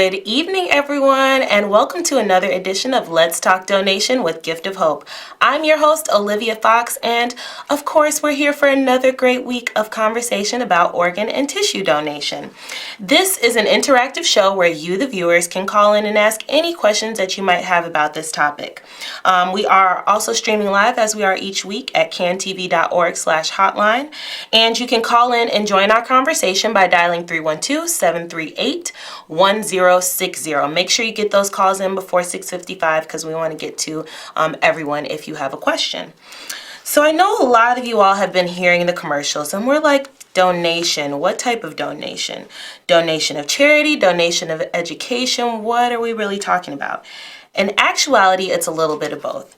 Good evening, everyone, and welcome to another edition of Let's Talk Donation with Gift of Hope. I'm your host, Olivia Fox, and of course, we're here for another great week of conversation about organ and tissue donation. This is an interactive show where you, the viewers, can call in and ask any questions that you might have about this topic. We are also streaming live, as we are each week, at cantv.org/hotline, and you can call in and join our conversation by dialing 312-738-1060. Make sure you get those calls in before 6:55 because we want to get to everyone if you have a question. So I know a lot of you all have been hearing the commercials and we're like, donation, what type of donation? Donation of charity, donation of education, what are we really talking about? In actuality, it's a little bit of both.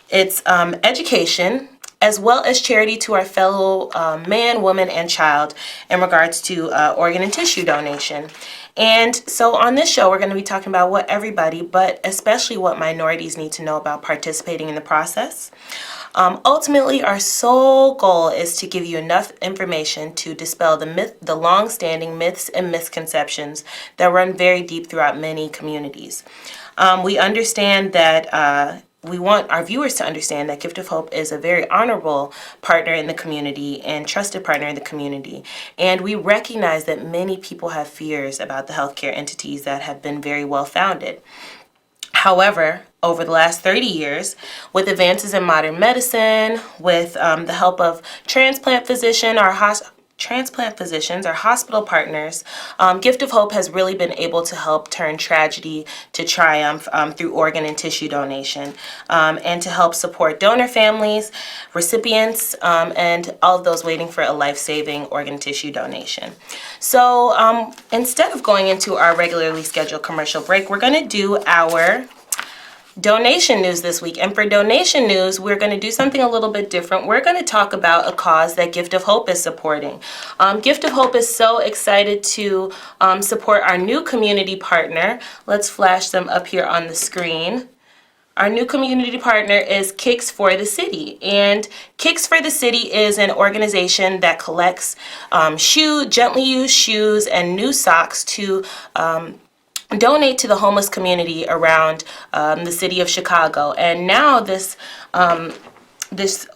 It's education as well as charity to our fellow man, woman, and child in regards to organ and tissue donation. And so on this show, we're going to be talking about what everybody, but especially what minorities need to know about participating in the process. Ultimately, our sole goal is to give you enough information to dispel the long-standing myths and misconceptions that run very deep throughout many communities. We understand that we want our viewers to understand that Gift of Hope is a very honorable partner in the community and trusted partner in the community. And we recognize that many people have fears about the healthcare entities that have been very well founded. However, over the last 30 years, with advances in modern medicine, with the help of transplant physicians, our hospital partners, Gift of Hope has really been able to help turn tragedy to triumph through organ and tissue donation, and to help support donor families, recipients, and all of those waiting for a life-saving organ tissue donation. So instead of going into our regularly scheduled commercial break, we're going to do our donation news this week. And for donation news, we're going to do something a little bit different. We're going to talk about a cause that Gift of Hope is supporting. Gift of Hope is so excited to support our new community partner. Let's flash them up here on the screen. Our new community partner is Kicks for the City. And Kicks for the City is an organization that collects gently used shoes and new socks to donate to the homeless community around the city of Chicago. And now this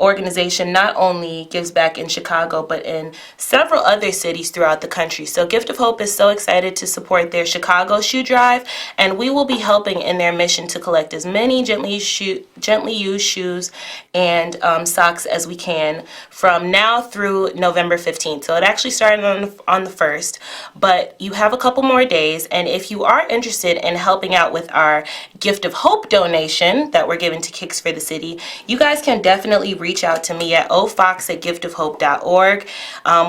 organization not only gives back in Chicago, but in several other cities throughout the country. So Gift of Hope is so excited to support their Chicago shoe drive, and we will be helping in their mission to collect as many gently used shoes and socks as we can from now through November 15th. So it actually started on the 1st, but you have a couple more days, and if you are interested in helping out with our Gift of Hope donation that we're giving to Kicks for the City, you guys can definitely reach out to me at ofox@giftofhope.org.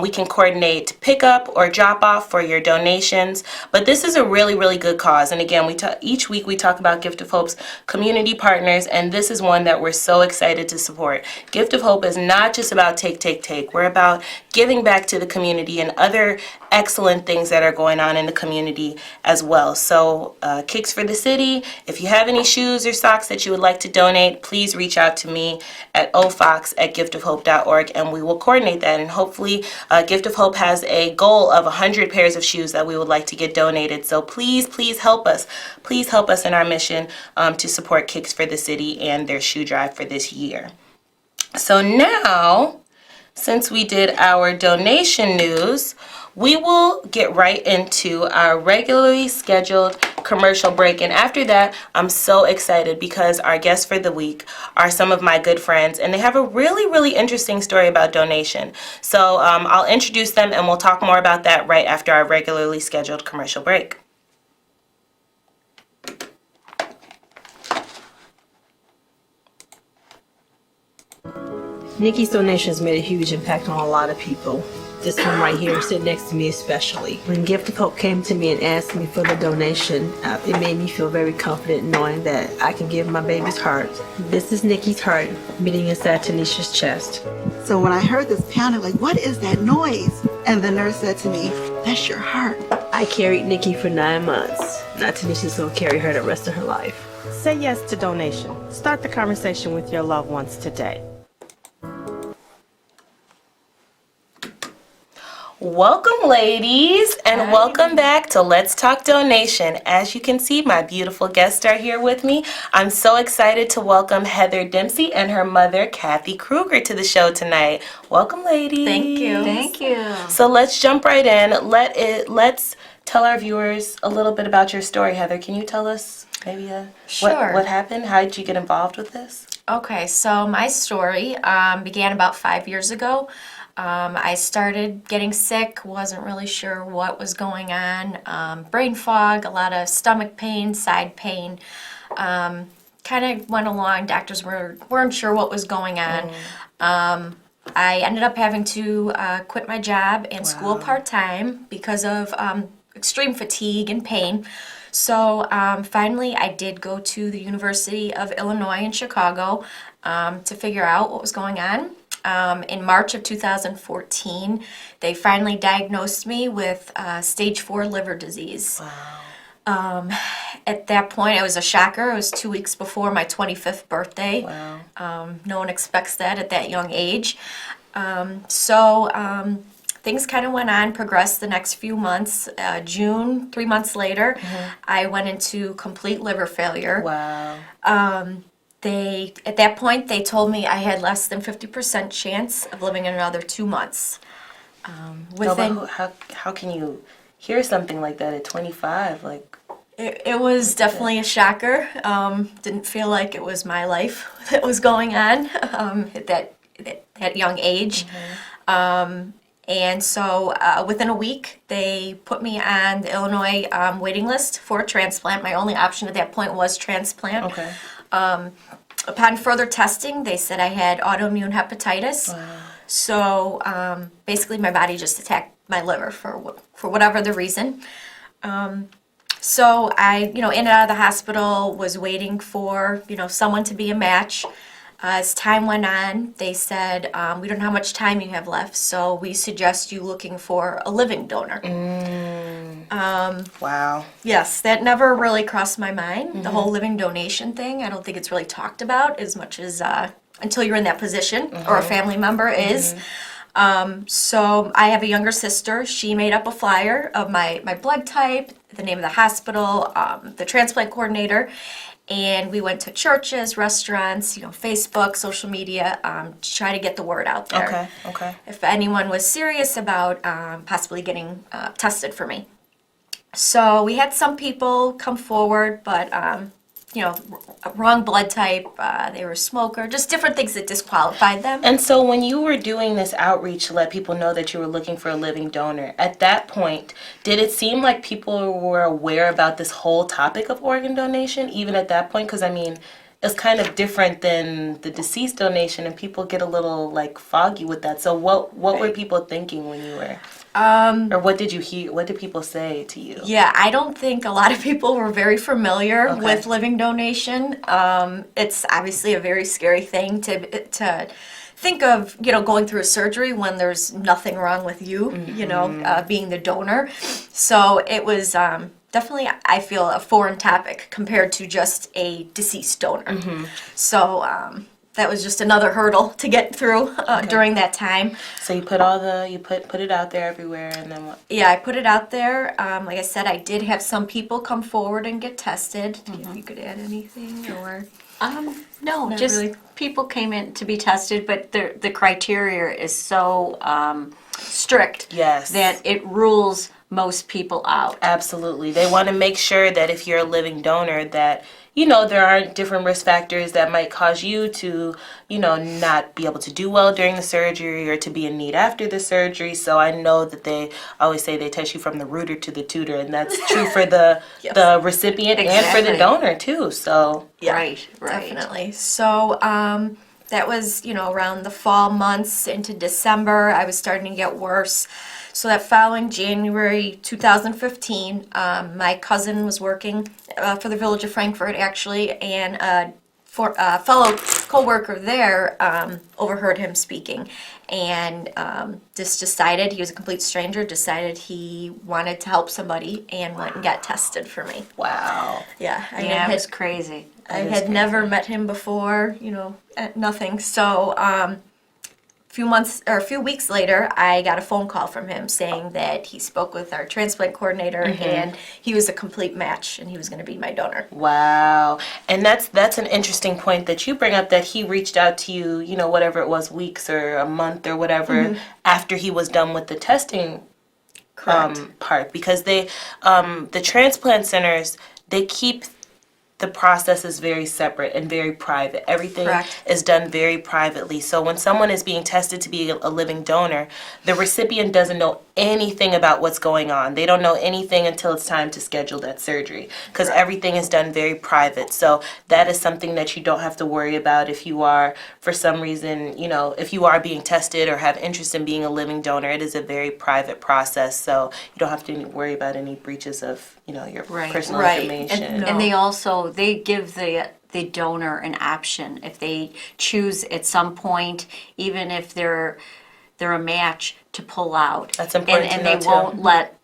We can coordinate pickup or drop off for your donations, but this is a really, really good cause. And again, each week we talk about Gift of Hope's community partners, and this is one that we're so excited to support. Gift of Hope is not just about take. We're about giving back to the community and other excellent things that are going on in the community as well. So Kicks for the City, if you have any shoes or socks that you would like to donate, please reach out to me at ofox@giftofhope.org, and we will coordinate that. And hopefully Gift of Hope has a goal of 100 pairs of shoes that we would like to get donated. So please help us. Please help us in our mission to support Kicks for the City and their shoe drive for this year. So now, since we did our donation news, we will get right into our regularly scheduled commercial break. And after that, I'm so excited because our guests for the week are some of my good friends, and they have a really, really interesting story about donation. So I'll introduce them, and we'll talk more about that right after our regularly scheduled commercial break. Nikki's donations made a huge impact on a lot of people. This one right here, sitting next to me especially. When Gift of Hope came to me and asked me for the donation, it made me feel very confident knowing that I can give my baby's heart. This is Nikki's heart beating inside Tanisha's chest. So when I heard this pounding, like, what is that noise? And the nurse said to me, that's your heart. I carried Nikki for 9 months. Now Tanisha's gonna carry her the rest of her life. Say yes to donation. Start the conversation with your loved ones today. Welcome, ladies, and Hi. welcome back to Let's Talk Donation. As you can see, my beautiful guests are here with me. I'm so excited to welcome Heather Dempsey and her mother, Kathy Kruger, to the show tonight. Welcome, ladies. Thank you. Thank you. So let's jump right in. Let's tell our viewers a little bit about your story, Heather. Can you tell us maybe Sure. what happened? How did you get involved with this? Okay, so my story began about 5 years ago. I started getting sick, wasn't really sure what was going on. Brain fog, a lot of stomach pain, side pain. Kind of went along. Doctors weren't sure what was going on. I ended up having to quit my job and school part-time because of extreme fatigue and pain. So finally, I did go to the University of Illinois in Chicago to figure out what was going on. In March of 2014, they finally diagnosed me with stage 4 liver disease. Wow. At that point, it was a shocker. It was 2 weeks before my 25th birthday. Wow. No one expects that at that young age. So things kind of went on, progressed the next few months. June, 3 months later, I went into complete liver failure. Wow. At that point, they told me I had less than 50% chance of living another 2 months. How can you hear something like that at 25? Like, It was definitely a shocker. Didn't feel like it was my life that was going on at that young age. And so within a week, they put me on the Illinois waiting list for a transplant. My only option at that point was transplant. okay. Upon further testing, they said I had autoimmune hepatitis. Wow. So basically, my body just attacked my liver for whatever the reason. So I, in and out of the hospital, was waiting for, someone to be a match. As time went on, they said, we don't know how much time you have left, so we suggest you looking for a living donor. Wow. Yes, that never really crossed my mind, the whole living donation thing. I don't think it's really talked about as much as until you're in that position or a family member is. So I have a younger sister. She made up a flyer of my blood type, the name of the hospital, the transplant coordinator, and we went to churches, restaurants, Facebook, social media, to try to get the word out there. Okay. Okay. If anyone was serious about possibly getting tested for me. So we had some people come forward, but wrong blood type, they were a smoker, just different things that disqualified them. And so when you were doing this outreach to let people know that you were looking for a living donor, at that point, did it seem like people were aware about this whole topic of organ donation, even at that point? Because, I mean, it's kind of different than the deceased donation, and people get a little, foggy with that. So what were people thinking when you were... or what did you hear? What did people say to you? Yeah, I don't think a lot of people were very familiar with living donation. It's obviously a very scary thing to think of, going through a surgery when there's nothing wrong with you, being the donor. So it was definitely, I feel, a foreign topic compared to just a deceased donor. So that was just another hurdle to get through during that time. So you put put it out there everywhere, and then what? Yeah, I put it out there. Like I said, I did have some people come forward and get tested. If you could add anything, or No, Not just really. people came in to be tested, but the criteria is so strict Yes. that it rules most people out. Absolutely. They want to make sure that if you're a living donor that, there aren't different risk factors that might cause you to, not be able to do well during the surgery or to be in need after the surgery. So I know that they always say they test you from the rooter to the tutor, and that's true for the the recipient and for the Exactly. donor too. So yeah, Right. definitely. So that was, around the fall months into December. I was starting to get worse. So that following January 2015, my cousin was working for the Village of Frankfurt, actually, and a fellow co-worker there overheard him speaking, and just decided, he was a complete stranger, decided he wanted to help somebody, and went and got tested for me. wow. Yeah, Yeah, it was crazy. I had never met him before, nothing. So a few weeks later, I got a phone call from him saying that he spoke with our transplant coordinator and he was a complete match and he was going to be my donor. Wow. And that's an interesting point that you bring up, that he reached out to you, whatever it was, weeks or a month or whatever, after he was done with the testing part, because they the transplant centers, they keep the process is very separate and very private. Everything Correct. is done very privately. So when someone is being tested to be a living donor, the recipient doesn't know anything about what's going on. They don't know anything until it's time to schedule that surgery, because everything is done very private. So that is something that you don't have to worry about if you are, for some reason, if you are being tested or have interest in being a living donor. It is a very private process. So you don't have to worry about any breaches of, your personal information. And they give the donor an option if they choose at some point, even if they're a match, to pull out. That's important and to know, they won't let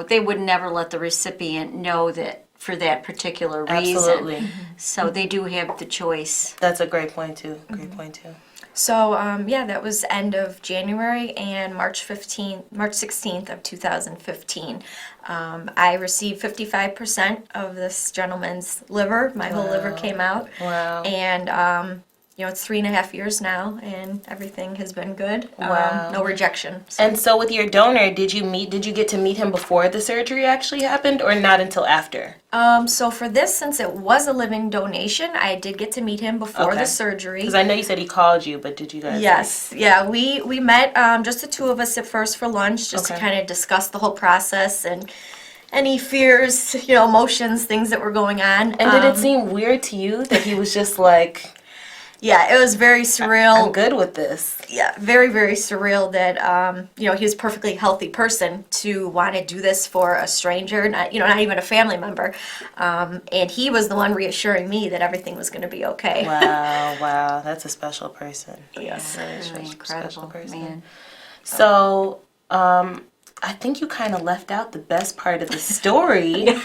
they would never let the recipient know that for that particular reason. Absolutely. So they do have the choice. That's a great point too. Great point too. So that was end of January, and March 16th of 2015. I received 55% of this gentleman's liver. My whole liver came out. Wow. And it's 3.5 years now, and everything has been good. Wow. No rejection. So. And so with your donor, did you get to meet him before the surgery actually happened, or not until after? So for this, since it was a living donation, I did get to meet him before the surgery. Because I know you said he called you, but did you guys? Yes. Yeah, we met, just the two of us at first for lunch, just to kind of discuss the whole process and any fears, emotions, things that were going on. And did it seem weird to you that he was just like, yeah, it was very surreal. I'm good with this. Yeah, very, very surreal that, he was a perfectly healthy person to want to do this for a stranger, not even a family member. And he was the one reassuring me that everything was going to be okay. Wow. That's a special person. Yes. Really incredible, man. So, I think you kind of left out the best part of the story.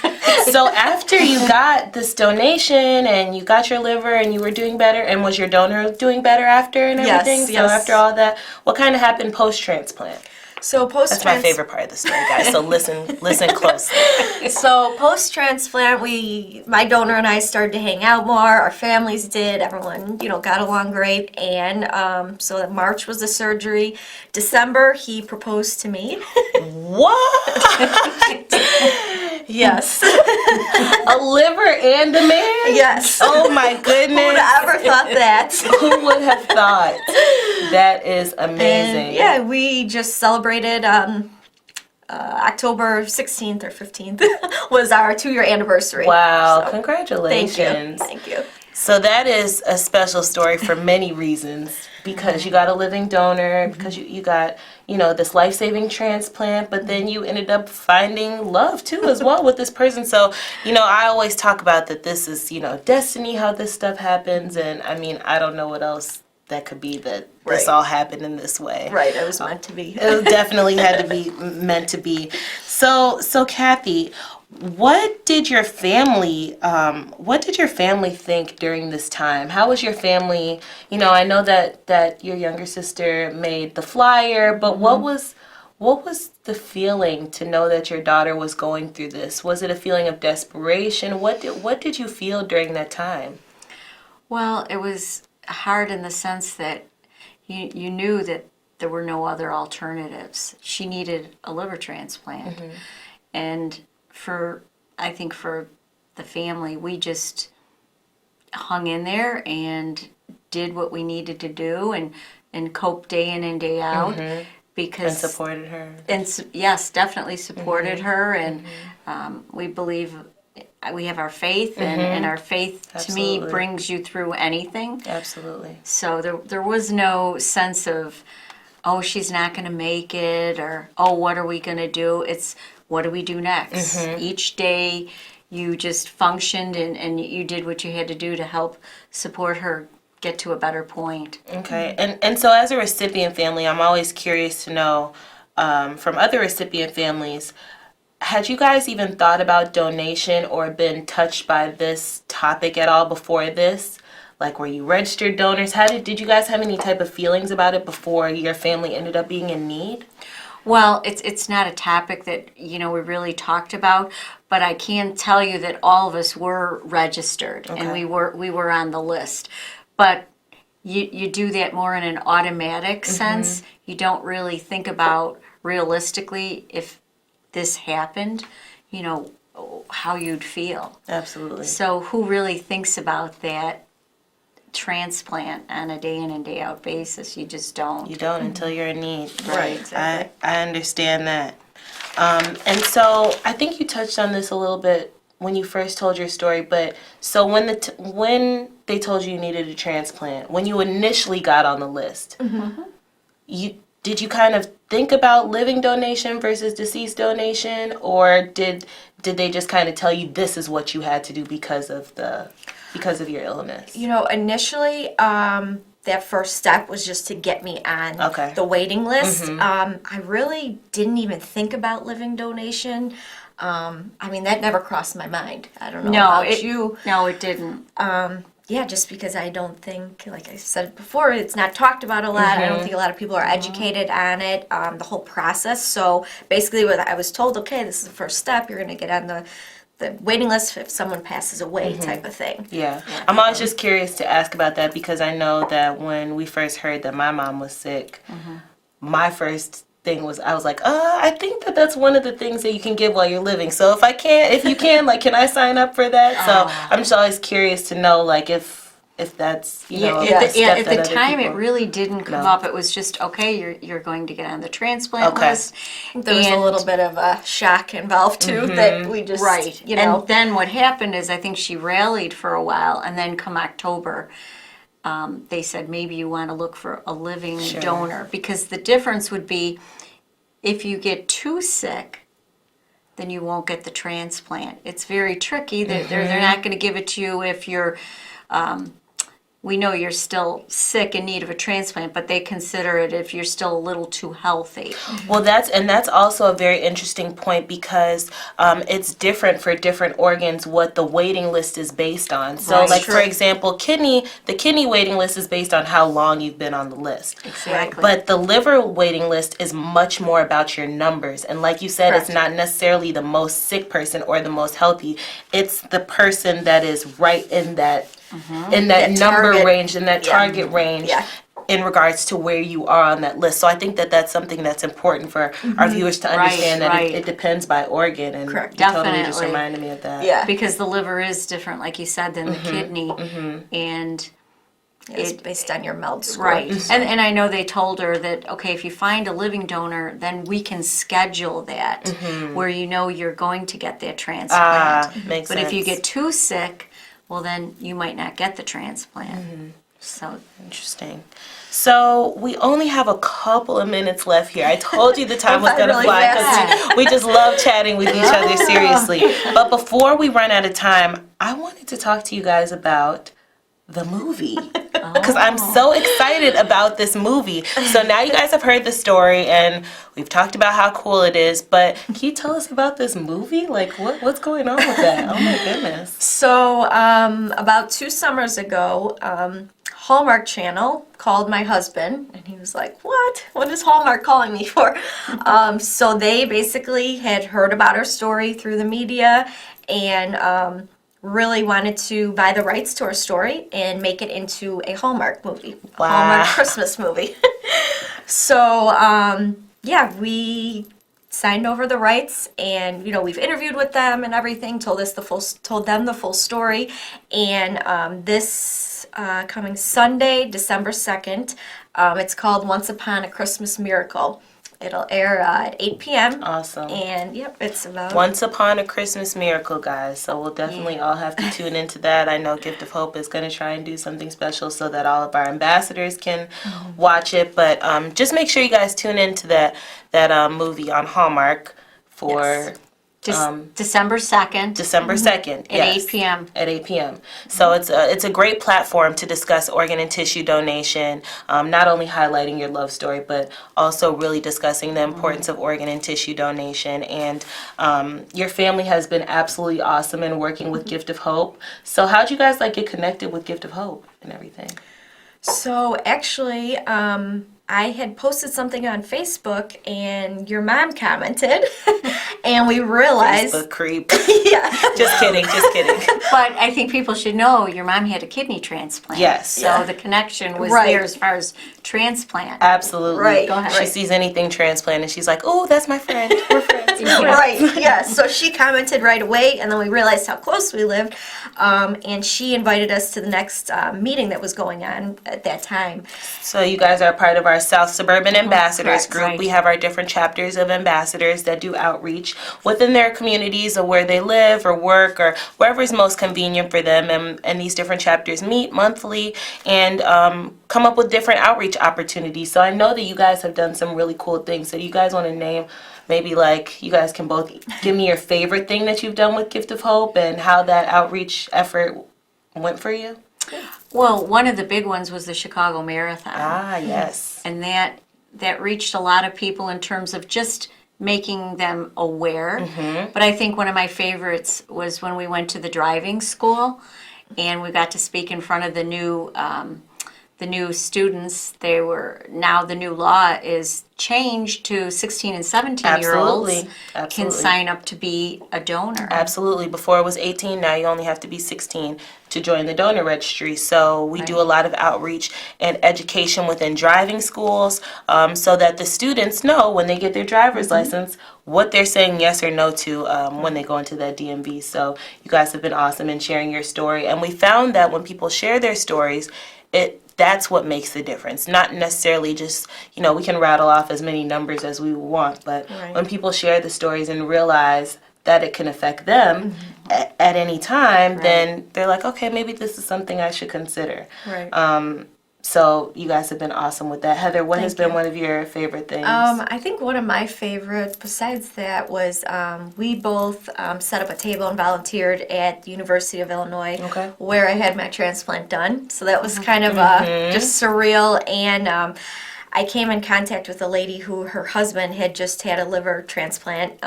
So after you got this donation and you got your liver and you were doing better, and was your donor doing better after and everything? Yes, So yes. after all that, what kind of happened post-transplant? So That's my favorite part of the story, guys. So listen closely. So post-transplant, my donor and I started to hang out more. Our families did. Everyone, got along great. And so March was the surgery. December, he proposed to me. What? Yes. A liver and a man? Yes. Oh my goodness. Who would have ever thought that? Who would have thought? That is amazing. And yeah, we just celebrated October 16th or 15th was our 2-year anniversary. Wow, So, congratulations. Thank you. So that is a special story for many reasons, because you got a living donor, because you got, this life-saving transplant, but then you ended up finding love too as well with this person. So, I always talk about that this is, destiny, how this stuff happens, and I mean, I don't know what else that could be that this all happened in this way. Right, it was meant to be. It definitely had to be meant to be. So Kathy, what did your family think during this time? How was your family? I know that your younger sister made the flyer, but what was the feeling to know that your daughter was going through this? Was it a feeling of desperation? What did you feel during that time? Well, it was hard in the sense that you knew that there were no other alternatives. She needed a liver transplant. And I think for the family, we just hung in there and did what we needed to do and coped day in and day out. Because And supported her. And yes, definitely supported her, and we believe we have our faith, and our faith to me Absolutely. brings you through anything. Absolutely. So there was no sense of, oh, she's not going to make it, or oh, what are we going to do? It's what do we do next? Each day you just functioned and you did what you had to do to help support her get to a better point. Okay. And so as a recipient family, I'm always curious to know from other recipient families, had you guys even thought about donation or been touched by this topic at all before this? Like, were you registered donors? Did you guys have any type of feelings about it before your family ended up being in need? Well, it's not a topic that, we really talked about, but I can tell you that all of us were registered and Okay. we were on the list. But you do that more in an automatic sense. You don't really think about realistically if this happened, how you'd feel. Absolutely. So who really thinks about that transplant on a day in and day out basis? You just don't. You don't until you're in need. Right, exactly. I understand that. And so I think you touched on this a little bit when you first told your story, but so when they told you needed a transplant, when you initially got on the list, did you kind of think about living donation versus deceased donation, or did they just kind of tell you this is what you had to do because of your illness? Initially, that first step was just to get me on Okay. the waiting list. I really didn't even think about living donation. That never crossed my mind. I don't know about you. No, it didn't. Yeah, just because I don't think, like I said before, it's not talked about a lot. I don't think a lot of people are educated on it, the whole process. So basically, what I was told, okay, this is the first step. You're going to get on the waiting list if someone passes away, type of thing. Yeah. I'm always just curious to ask about that because I know that when we first heard that my mom was sick, my first thing was, I was like, I think that's one of the things that you can give while you're living. So if you can, like, can I sign up for that? So I'm just always curious to know, like, if that's, a step at that the other time it people- really didn't come No. up. It was just, okay, you're going to get on the transplant Okay. list. There was a And- little bit of a shock involved, too, that we just, Right. And then what happened is I think she rallied for a while, and then come October, they said maybe you want to look for a living donor, because the difference would be if you get too sick, then you won't get the transplant. It's very tricky. They're not going to give it to you if you're we know you're still sick in need of a transplant, but they consider it if you're still a little too healthy. Well, that's also a very interesting point because it's different for different organs what the waiting list is based on. So, Right. like, for example, the kidney waiting list is based on how long you've been on the list. Exactly. But the liver waiting list is much more about your numbers. And like you said, it's not necessarily the most sick person or the most healthy. It's the person that is right in that That number target. range, in that target range. Yeah. In regards to where you are on that list. So I think that's something that's important for our viewers to understand, that right. it depends by organ. And Correct. you totally just Definitely. reminded me of that. Yeah. Because the liver is different, like you said, than the kidney. And It's based on your MELD score. right. And I know they told her that, okay, if you find a living donor, then we can schedule that where you're going to get that transplant. Makes But sense. if you get too sick, well, then you might not get the transplant. So Interesting. So we only have a couple of minutes left here. I told you the time was Went by going to really fly fast. because we just love chatting with each other, seriously. But before we run out of time, I wanted to talk to you guys about the movie because I'm so excited about this movie. So now you guys have heard the story and we've talked about how cool it is, but can you tell us about this movie? Like, what's going on with that? Oh my goodness. So, about 2 summers ago, Hallmark Channel called my husband, and he was like, "What? What is Hallmark calling me for?" So they basically had heard about our story through the media, and really wanted to buy the rights to our story and make it into a Hallmark movie, a Wow. Hallmark Christmas movie. So, yeah, we signed over the rights, and we've interviewed with them and everything, told them the full story, and this coming Sunday, December 2nd, it's called Once Upon a Christmas Miracle. It'll air at 8 p.m. Awesome. And yep, it's about Once Upon a Christmas Miracle, guys. So we'll definitely all have to tune into that. I know Gift of Hope is going to try and do something special so that all of our ambassadors can watch it. But just make sure you guys tune into that movie on Hallmark for December 2nd. December 2nd. At Yes. 8 p.m. At 8 p.m. So it's a great platform to discuss organ and tissue donation, not only highlighting your love story, but also really discussing the importance of organ and tissue donation. And your family has been absolutely awesome in working with Gift of Hope. So how'd you guys get connected with Gift of Hope and everything? So actually, I had posted something on Facebook, and your mom commented, and we realized. Facebook creep. Yeah. Just kidding. But I think people should know your mom had a kidney transplant. Yes. So the connection was Right. there as far as transplant. Absolutely. Right. Go ahead. She sees anything transplant and she's like, oh, that's my friend. We're friends. Right, yeah. So she commented right away, and then we realized how close we lived, and she invited us to the next meeting that was going on at that time. So you guys are part of our South Suburban Ambassadors correct, group. right. We have our different chapters of ambassadors that do outreach within their communities of where they live or work or wherever is most convenient for them. And these different chapters meet monthly and come up with different outreach opportunities. So I know that you guys have done some really cool things. So you guys want to name maybe you guys can both give me your favorite thing that you've done with Gift of Hope and how that outreach effort went for you? Well, one of the big ones was the Chicago Marathon. Ah, yes. And that reached a lot of people in terms of just making them aware. But I think one of my favorites was when we went to the driving school and we got to speak in front of the new students. Now the new law is changed to 16 and 17-year-olds can sign up to be a donor. Absolutely. Before it was 18, now you only have to be 16 to join the donor registry. So we do a lot of outreach and education within driving schools so that the students know when they get their driver's license what they're saying yes or no to when they go into that DMV. So you guys have been awesome in sharing your story. And we found that when people share their stories, that's what makes the difference. Not necessarily just, we can rattle off as many numbers as we want, but when people share the stories and realize that it can affect them at any time, then they're like, okay, maybe this is something I should consider. Right. So you guys have been awesome with that. Heather, what has been one of your favorite things? I think one of my favorite, besides that, was we both set up a table and volunteered at the University of Illinois, where I had my transplant done. So that was kind of just surreal. And I came in contact with a lady who her husband had just had a liver transplant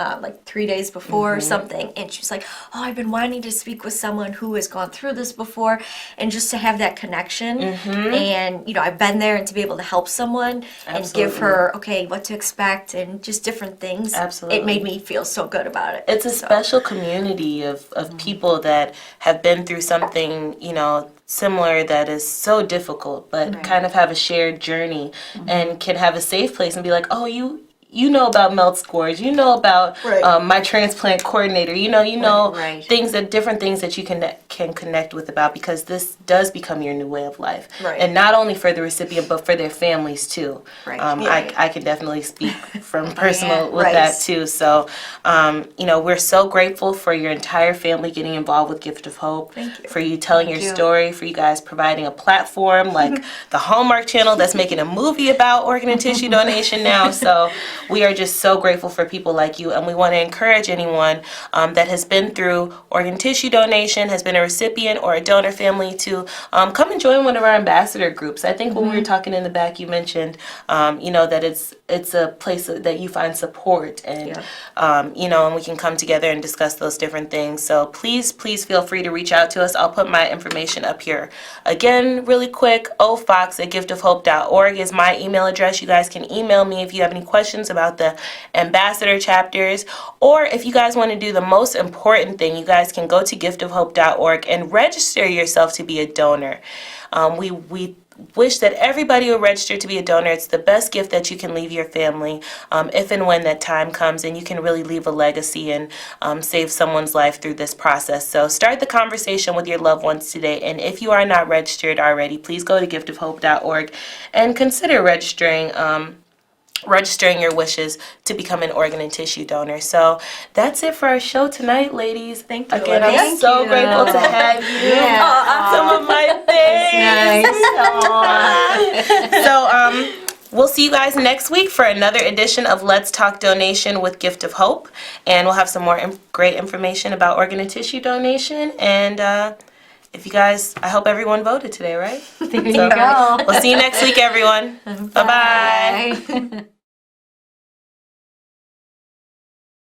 3 days before or something. And she was like, oh, I've been wanting to speak with someone who has gone through this before. And just to have that connection. And, I've been there and to be able to help someone and give her, what to expect and just different things. Absolutely. It made me feel so good about it. It's a special community of people that have been through something, similar that is so difficult, but kind of have a shared journey and can have a safe place and be like, oh, you know about melt scores, you know about my transplant coordinator, different things that you can connect with about, because this does become your new way of life. And not only for the recipient, but for their families too. I can definitely speak from personal with that too. So, we're so grateful for your entire family getting involved with Gift of Hope. Thank you. For you telling your story, for you guys providing a platform like the Hallmark Channel that's making a movie about organ and tissue donation now. So we are just so grateful for people like you, and we want to encourage anyone that has been through organ tissue donation, has been a recipient or a donor family to come and join one of our ambassador groups. I think when we were talking in the back, you mentioned, that it's a place that you find support and, and we can come together and discuss those different things. So please feel free to reach out to us. I'll put my information up here. Again, really quick, ofox@giftofhope.org is my email address. You guys can email me if you have any questions about the ambassador chapters, or if you guys want to do the most important thing, you guys can go to giftofhope.org and register yourself to be a donor. We wish that everybody will register to be a donor. It's the best gift that you can leave your family if and when that time comes, and you can really leave a legacy and save someone's life through this process. So start the conversation with your loved ones today, and if you are not registered already, please go to giftofhope.org and consider registering your wishes to become an organ and tissue donor. So that's it for our show tonight, ladies. Thank you. Again, I'm so grateful to have you. Some of my things. Nice. So we'll see you guys next week for another edition of Let's Talk Donation with Gift of Hope. And we'll have some more great information about organ and tissue donation. And if you guys, I hope everyone voted today, right? There you go. We'll see you next week, everyone. Bye-bye. Bye.